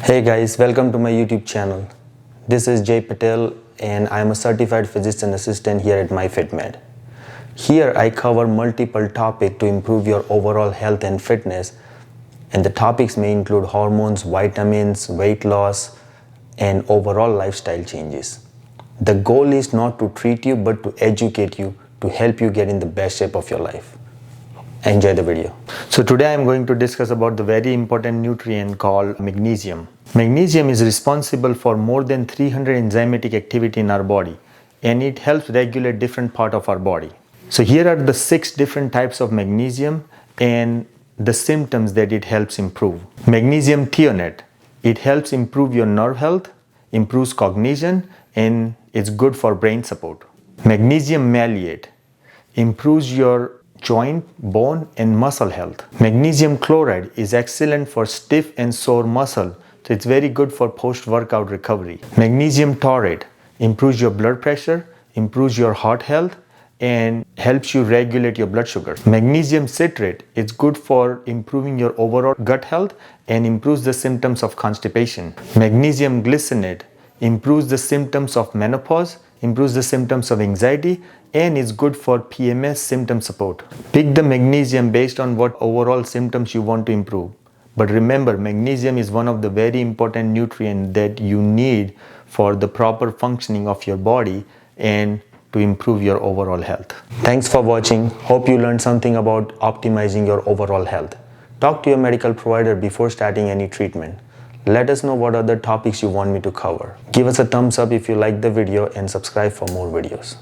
Hey guys, welcome to my YouTube channel. This is Jay Patel and I am a certified physician assistant here at MyFitMed. Here I cover multiple topics to improve your overall health and fitness, and the topics may include hormones, vitamins, weight loss, and overall lifestyle changes. The goal is not to treat you but to educate you to help you get in the best shape of your life. Enjoy the video. So today I am going to discuss about the very important nutrient called magnesium. Magnesium is responsible for more than 300 enzymatic activity in our body, and it helps regulate different part of our body. So here are the 6 different types of magnesium and the symptoms that it helps improve. Magnesium threonate. It helps improve your nerve health, improves cognition, and it's good for brain support. Magnesium maleate improves your joint, bone, and muscle health. Magnesium chloride is excellent for stiff and sore muscle, so it's very good for post-workout recovery. Magnesium taurate improves your blood pressure, improves your heart health, and helps you regulate your blood sugar. Magnesium citrate is good for improving your overall gut health and improves the symptoms of constipation. Magnesium glycinate improves the symptoms of menopause, improves the symptoms of anxiety, and is good for PMS symptom support. Pick the magnesium based on what overall symptoms you want to improve. But remember, magnesium is one of the very important nutrients that you need for the proper functioning of your body and to improve your overall health. Thanks for watching. Hope you learned something about optimizing your overall health. Talk to your medical provider before starting any treatment. Let us know what other topics you want me to cover. Give us a thumbs up if you like the video and subscribe for more videos.